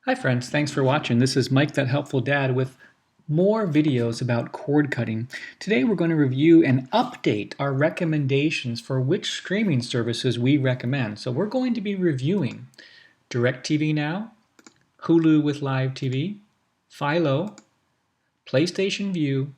Hi friends, thanks for watching. This is Mike, That Helpful Dad, with more videos about cord cutting. Today we're going to review and update our recommendations for which streaming services we recommend. So we're going to be reviewing DirecTV Now, Hulu with Live TV, Philo, PlayStation Vue,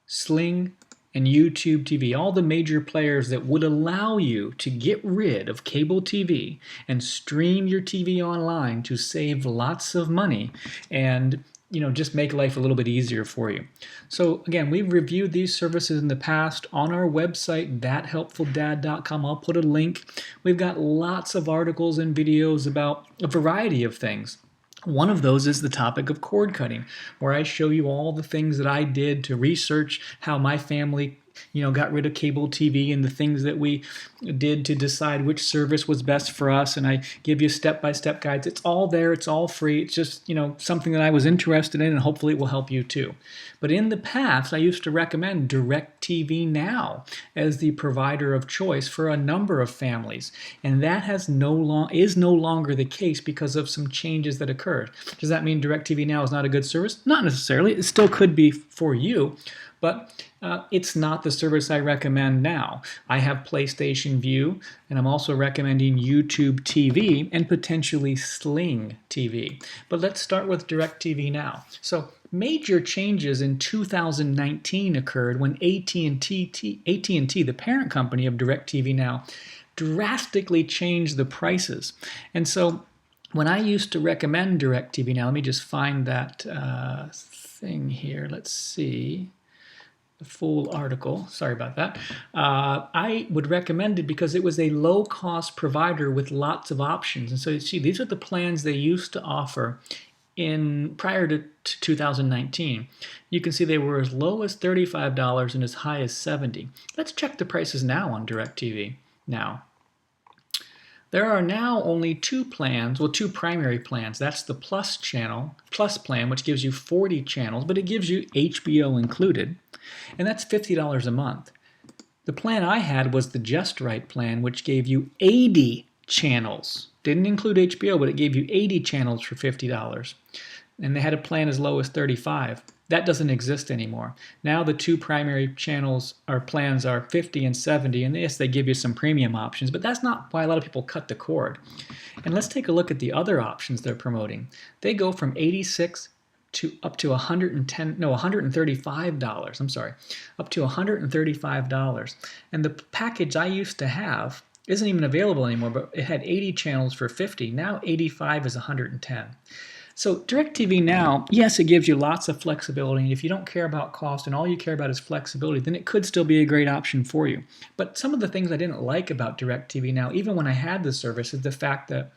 Sling, and YouTube TV, all the major players that would allow you to get rid of cable TV and stream your TV online to save lots of money and just make life a little bit easier for you. So again, we've reviewed these services in the past on our website, thathelpfuldad.com. I'll put a link. We've got lots of articles and videos about a variety of things. One of those is the topic of cord cutting, where I show you all the things that I did to research how my family got rid of cable TV and the things that we did to decide which service was best for us. And I give you step-by-step guides. It's all there. It's all free. It's just, something that I was interested in, and hopefully it will help you too. But in the past, I used to recommend DirecTV Now as the provider of choice for a number of families. And that is no longer the case because of some changes that occurred. Does that mean DirecTV Now is not a good service? Not necessarily. It still could be for you. But it's not the service I recommend now. I have PlayStation Vue, and I'm also recommending YouTube TV and potentially Sling TV. But let's start with DirecTV Now. So major changes in 2019 occurred when AT&T, the parent company of DirecTV Now, drastically changed the prices. And so when I used to recommend DirecTV Now, let me just find that thing here. Let's see. The full article. Sorry about that. I would recommend it because it was a low-cost provider with lots of options. And so you see, these are the plans they used to offer prior to 2019. You can see they were as low as $35 and as high as $70. Let's check the prices now on DirecTV Now. There are now only two plans, well, two primary plans. That's the Plus plan, which gives you 40 channels, but it gives you HBO included, and that's $50 a month. The plan I had was the Just Right plan, which gave you 80 channels. Didn't include HBO, but it gave you 80 channels for $50. And they had a plan as low as 35. That doesn't exist anymore. Now the two primary plans are 50 and 70, and yes, they give you some premium options, but that's not why a lot of people cut the cord. And let's take a look at the other options they're promoting. They go from 86 to up to $135. I'm sorry, up to $135. And the package I used to have isn't even available anymore, but it had 80 channels for 50. Now 85 is 110. So DirecTV Now, yes, it gives you lots of flexibility, and if you don't care about cost and all you care about is flexibility, then it could still be a great option for you. But some of the things I didn't like about DirecTV Now, even when I had the service, is the fact that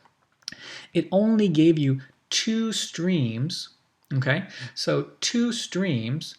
it only gave you 2 streams, okay? So 2 streams,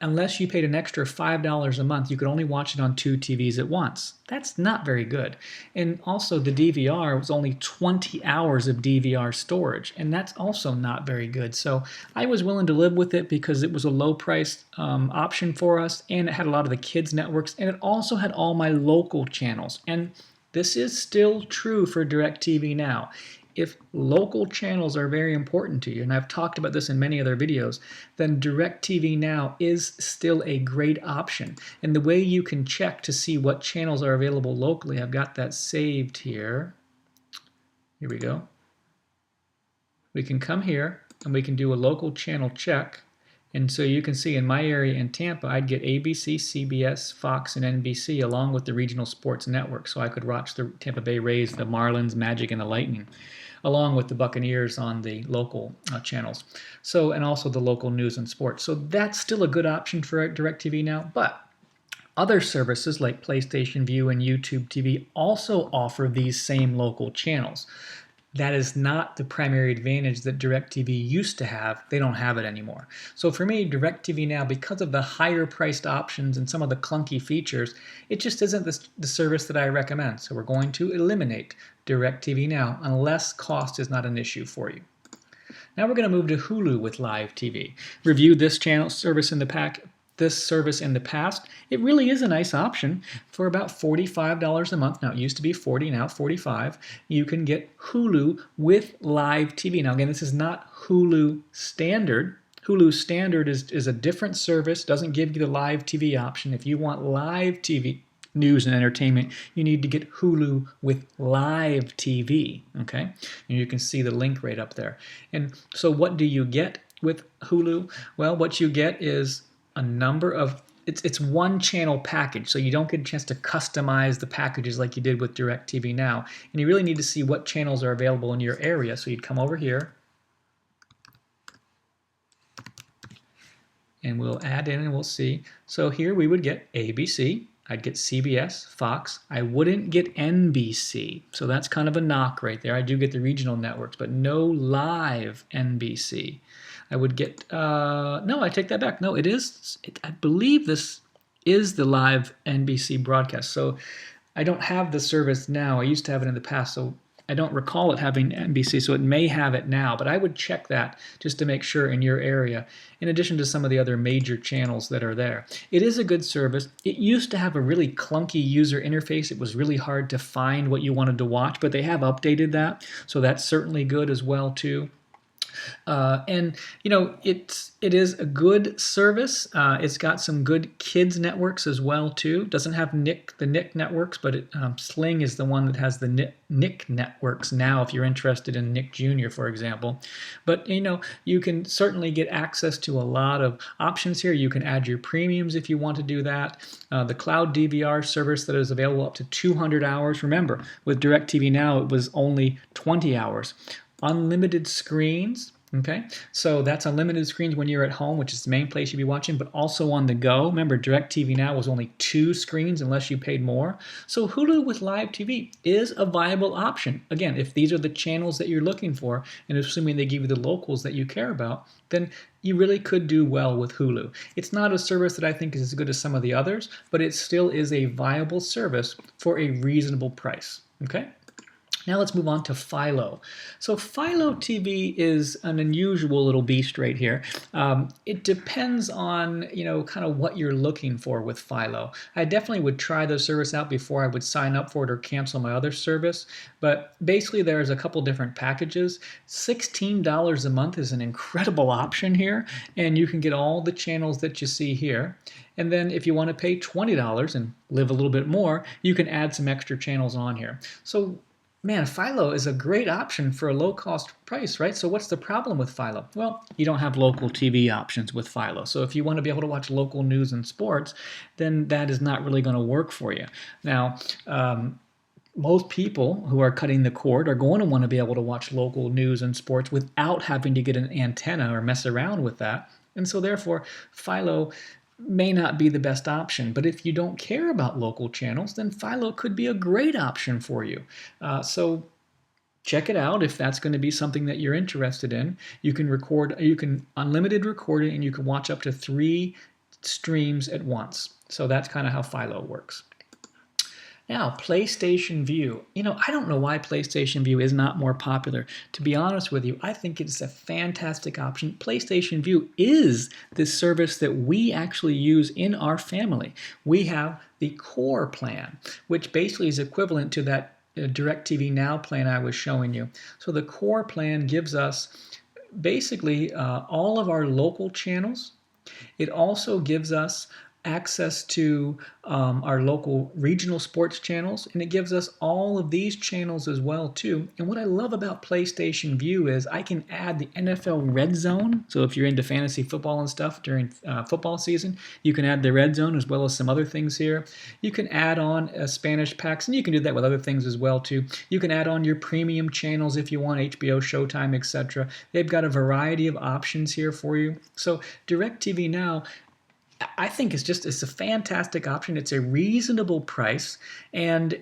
unless you paid an extra $5 a month, you could only watch it on 2 TVs at once. That's not very good. And also the DVR was only 20 hours of DVR storage, and that's also not very good. So I was willing to live with it because it was a low-priced option for us, and it had a lot of the kids' networks, and it also had all my local channels. And this is still true for DirecTV Now. If local channels are very important to you, and I've talked about this in many other videos, then DirecTV Now is still a great option. And the way you can check to see what channels are available locally, I've got that saved here. Here we go. We can come here and we can do a local channel check. And so you can see in my area in Tampa, I'd get ABC, CBS, Fox, and NBC along with the regional sports network. So I could watch the Tampa Bay Rays, the Marlins, Magic, and the Lightning, along with the Buccaneers on the local channels. So, and also the local news and sports. So that's still a good option for DirecTV Now, but other services like PlayStation Vue and YouTube TV also offer these same local channels. That is not the primary advantage that DirecTV used to have. They don't have it anymore. So for me, DirecTV Now, because of the higher priced options and some of the clunky features, it just isn't the service that I recommend. So we're going to eliminate DirecTV Now unless cost is not an issue for you. Now we're going to move to Hulu with Live TV. Reviewed this channel service in the this service in the past, it really is a nice option for about $45 a month. Now, it used to be 40, now $45. You can get Hulu with live TV. Now, again, this is not Hulu Standard. Hulu Standard is a different service, doesn't give you the live TV option. If you want live TV, news and entertainment, you need to get Hulu with live TV, okay? And you can see the link right up there. And so what do you get with Hulu? Well, what you get is a number of, it's one channel package, so you don't get a chance to customize the packages like you did with DirecTV Now. And you really need to see what channels are available in your area. So you'd come over here, and we'll add in and we'll see. So here we would get ABC, I'd get CBS, Fox. I wouldn't get NBC, so that's kind of a knock right there. I do get the regional networks, but no live NBC. I would get, no, I take that back. No, I believe this is the live NBC broadcast. So I don't have the service now. I used to have it in the past, so I don't recall it having NBC, so it may have it now, but I would check that just to make sure in your area, in addition to some of the other major channels that are there. It is a good service. It used to have a really clunky user interface. It was really hard to find what you wanted to watch, but they have updated that, so that's certainly good as well too. And you know, it is a good service. It's got some good kids networks as well too. It doesn't have the Nick networks, but Sling is the one that has the Nick networks now. If you're interested in Nick Jr., for example, but you know, you can certainly get access to a lot of options here. You can add your premiums if you want to do that. The cloud DVR service that is available up to 200 hours. Remember, with DirecTV Now, it was only 20 hours. Unlimited screens, okay? So that's unlimited screens when you're at home, which is the main place you'd be watching, but also on the go. Remember, DirecTV Now was only 2 screens unless you paid more. So Hulu with live TV is a viable option. Again, if these are the channels that you're looking for, and assuming they give you the locals that you care about, then you really could do well with Hulu. It's not a service that I think is as good as some of the others, but it still is a viable service for a reasonable price, okay? Now let's move on to Philo. So Philo TV is an unusual little beast right here. It depends on, you know, kind of what you're looking for with Philo. I definitely would try the service out before I would sign up for it or cancel my other service. But basically there's a couple different packages. $16 a month is an incredible option here, and you can get all the channels that you see here. And then if you want to pay $20 and live a little bit more, you can add some extra channels on here. So man, Philo is a great option for a low-cost price, right? So what's the problem with Philo? Well, you don't have local TV options with Philo. So if you want to be able to watch local news and sports, then that is not really going to work for you. Now, most people who are cutting the cord are going to want to be able to watch local news and sports without having to get an antenna or mess around with that. And so therefore, Philo may not be the best option, but if you don't care about local channels, then Philo could be a great option for you. So check it out if that's going to be something that you're interested in. You can unlimited record it, and you can watch up to 3 streams at once. So that's kind of how Philo works. Now, PlayStation View. You know, I don't know why PlayStation View is not more popular. To be honest with you, I think it's a fantastic option. PlayStation View is the service that we actually use in our family. We have the Core plan, which basically is equivalent to that DirecTV Now plan I was showing you. So the Core plan gives us basically all of our local channels. It also gives us access to our local regional sports channels, and it gives us all of these channels as well too. And what I love about PlayStation View is I can add the NFL Red Zone. So if you're into fantasy football and stuff during football season, you can add the Red Zone as well as some other things here. You can add on Spanish packs, and you can do that with other things as well too. You can add on your premium channels if you want, HBO, Showtime, etc. They've got a variety of options here for you. So DirecTV Now, I think it's a fantastic option. It's a reasonable price, and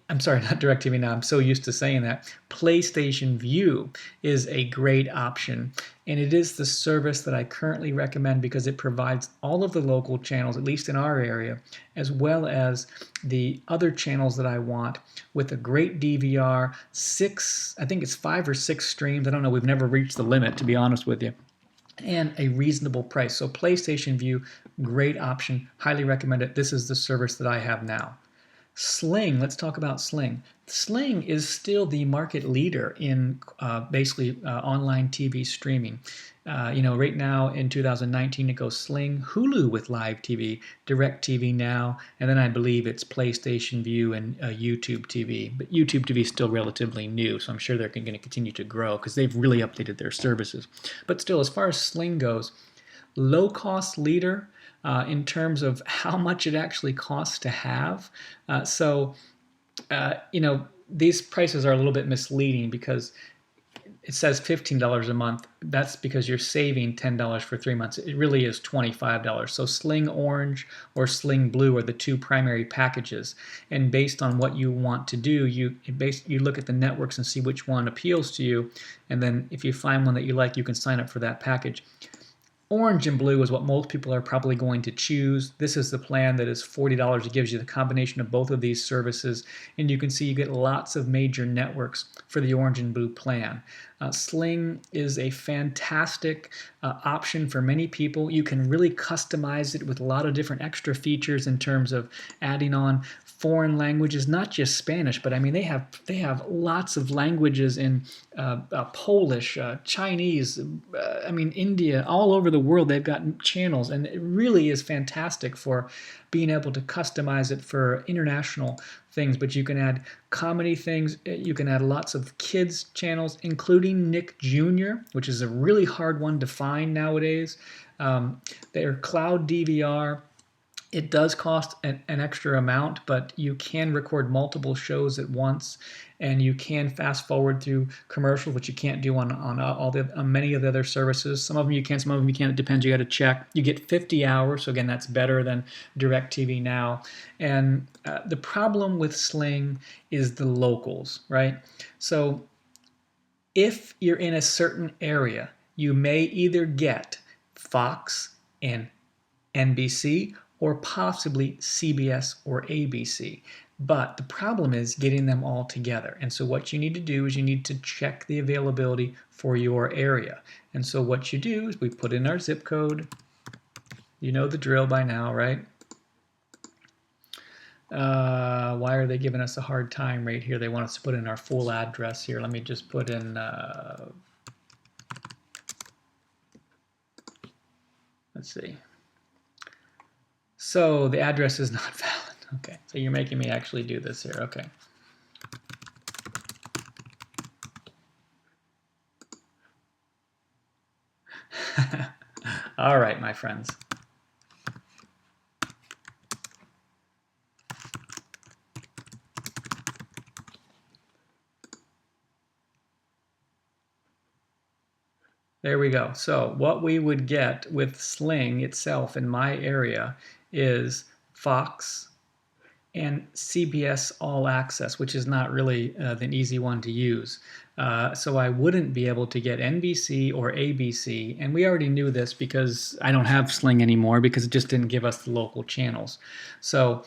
I'm sorry, not DirecTV Now. I'm so used to saying that. PlayStation View is a great option, and it is the service that I currently recommend because it provides all of the local channels, at least in our area, as well as the other channels that I want with a great DVR, I think it's 5 or 6 streams. I don't know. We've never reached the limit, to be honest with you. and a reasonable price. So PlayStation Vue, great option, highly recommend it. This is the service that I have now. Sling, let's talk about Sling. Sling is still the market leader in basically online TV streaming. Right now in 2019 it goes Sling, Hulu with live TV, DirecTV Now, and then I believe it's PlayStation Vue and YouTube TV. But YouTube TV is still relatively new, so I'm sure they're going to continue to grow because they've really updated their services. But still, as far as Sling goes, low cost leader in terms of how much it actually costs to have. These prices are a little bit misleading because it says $15 a month. That's because you're saving $10 for 3 months. It really is $25. So Sling Orange or Sling Blue are the two primary packages. And based on what you want to do, you look at the networks and see which one appeals to you. And then if you find one that you like, you can sign up for that package. Orange and blue is what most people are probably going to choose. This is the plan that is $40. It gives you the combination of both of these services, and you can see you get lots of major networks for the orange and blue plan. Sling is a fantastic option for many people. You can really customize it with a lot of different extra features in terms of adding on foreign languages, not just Spanish, but I mean they have lots of languages in Polish, Chinese, India, all over the world. They've got channels, and it really is fantastic for being able to customize it for international things. But you can add comedy things, you can add lots of kids channels, including Nick Jr., which is a really hard one to find nowadays. They're cloud DVR. It does cost an extra amount, but you can record multiple shows at once, and you can fast forward through commercials, which you can't do on many of the other services. Some of them you can, some of them you can't. It depends. You got to check. You get 50 hours, so again, that's better than DirecTV Now. And the problem with Sling is the locals, right? So if you're in a certain area, you may either get Fox and NBC, or possibly CBS or ABC. But the problem is getting them all together. And so what you need to do is you need to check the availability for your area. And so what you do is we put in our zip code. You know the drill by now, right? Why are they giving us a hard time right here? They want us to put in our full address here. Let me just put in let's see. So the address is not valid. Okay, so you're making me actually do this here. Okay. All right, my friends. There we go. So what we would get with Sling itself in my area is Fox and CBS All Access, which is not really an easy one to use. So I wouldn't be able to get NBC or ABC, and we already knew this because I don't have Sling anymore because it just didn't give us the local channels. So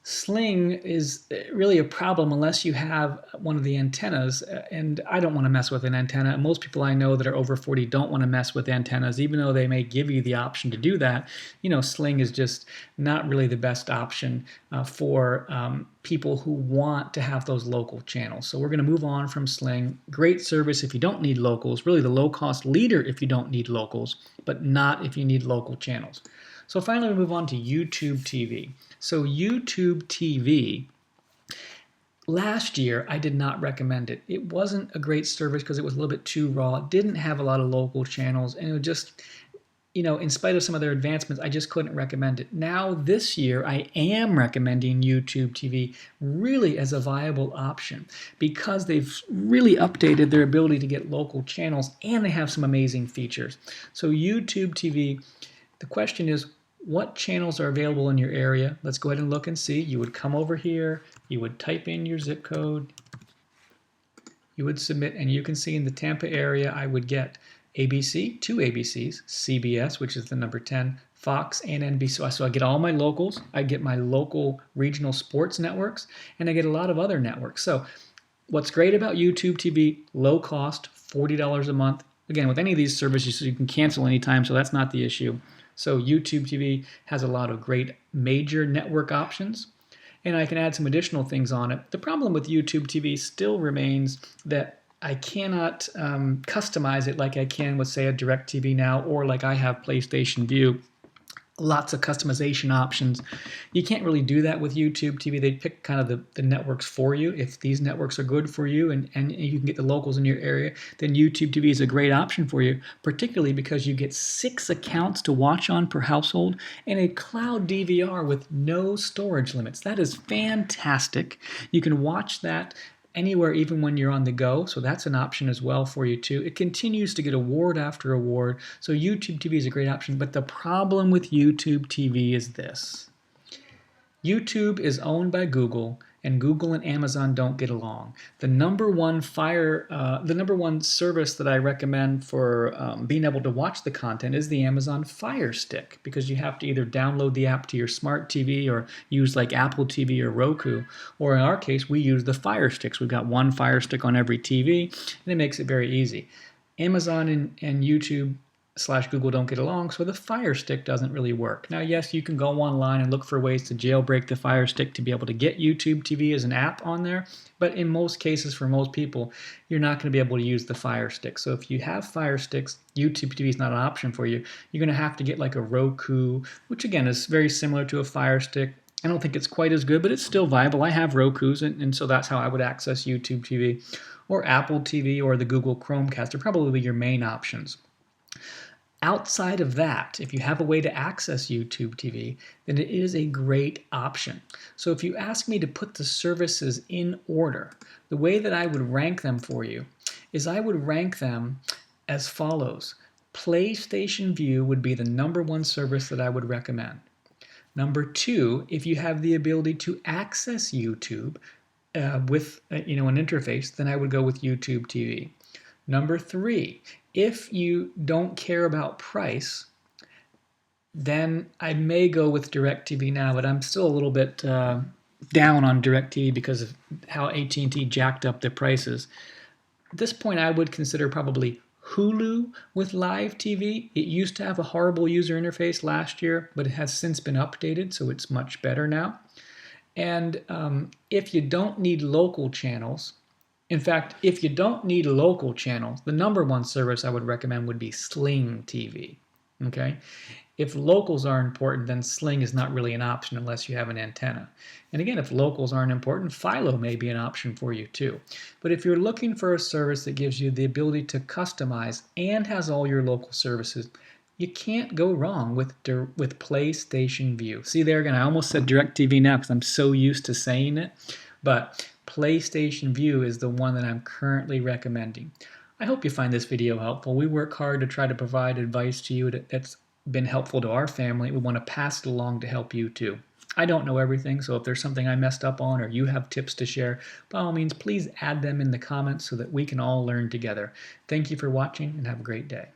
Sling is really a problem unless you have one of the antennas, and I don't want to mess with an antenna. Most people I know that are over 40 don't want to mess with antennas, even though they may give you the option to do that. Sling is just not really the best option for people who want to have those local channels. So we're going to move on from Sling. Great service if you don't need locals, really the low-cost leader if you don't need locals, but not if you need local channels. So finally, we move on to YouTube TV. So YouTube TV, last year, I did not recommend it. It wasn't a great service because it was a little bit too raw. It didn't have a lot of local channels, and it was just, in spite of some of their advancements, I just couldn't recommend it. Now, this year, I am recommending YouTube TV really as a viable option because they've really updated their ability to get local channels, and they have some amazing features. So YouTube TV, the question is, what channels are available in your area? Let's go ahead and look and see. You would come over here, you would type in your zip code, you would submit, and you can see in the Tampa area I would get ABC, 2 ABCs, CBS, which is the number 10, Fox, and NBC. So I get all my locals, I get my local regional sports networks, and I get a lot of other networks. So what's great about YouTube TV, low cost, $40 a month, Again, with any of these services, you can cancel anytime, so that's not the issue. So YouTube TV has a lot of great major network options, and I can add some additional things on it. The problem with YouTube TV still remains that I cannot customize it like I can with, say, a DirecTV Now, or like I have PlayStation Vue. Lots of customization options. You can't really do that with YouTube TV. They pick kind of the networks for you. If these networks are good for you and you can get the locals in your area, then YouTube TV is a great option for you, particularly because you get 6 accounts to watch on per household and a cloud DVR with no storage limits. That is fantastic. You can watch that anywhere, even when you're on the go, so that's an option as well for you too. It continues to get award after award, so YouTube TV is a great option. But the problem with YouTube TV is this: YouTube is owned by Google, and Google and Amazon don't get along. The number one service that I recommend for being able to watch the content is the Amazon Fire Stick, because you have to either download the app to your smart TV or use like Apple TV or Roku, or in our case, we use the Fire Sticks. We've got one Fire Stick on every TV, and it makes it very easy. Amazon and YouTube / Google don't get along, so the Fire Stick doesn't really work. Now, yes, you can go online and look for ways to jailbreak the Fire Stick to be able to get YouTube TV as an app on there, but in most cases, for most people, you're not going to be able to use the Fire Stick. So if you have Fire Sticks, YouTube TV is not an option for you. You're going to have to get like a Roku, which again is very similar to a Fire Stick. I don't think it's quite as good, but it's still viable. I have Rokus, and so that's how I would access YouTube TV. Or Apple TV or the Google Chromecast are probably your main options. Outside of that, if you have a way to access YouTube TV, then it is a great option. So if you ask me to put the services in order, the way that I would rank them for you is I would rank them as follows. PlayStation Vue would be the #1 service that I would recommend. Number 2, if you have the ability to access YouTube with an interface, then I would go with YouTube TV. Number 3, if you don't care about price, then I may go with DirecTV Now, but I'm still a little bit down on DirecTV because of how AT&T jacked up their prices. At this point, I would consider probably Hulu with live TV. It used to have a horrible user interface last year, but it has since been updated, so it's much better now. And if you don't need local channels, in fact, if you don't need local channels, the #1 service I would recommend would be Sling TV. Okay? If locals are important, then Sling is not really an option unless you have an antenna. And again, if locals aren't important, Philo may be an option for you too. But if you're looking for a service that gives you the ability to customize and has all your local services, you can't go wrong with PlayStation Vue. See there again, I almost said DirecTV Now because I'm so used to saying it, but PlayStation Vue is the one that I'm currently recommending. I hope you find this video helpful. We work hard to try to provide advice to you that's been helpful to our family. We want to pass it along to help you too. I don't know everything, so if there's something I messed up on or you have tips to share, by all means, please add them in the comments so that we can all learn together. Thank you for watching and have a great day.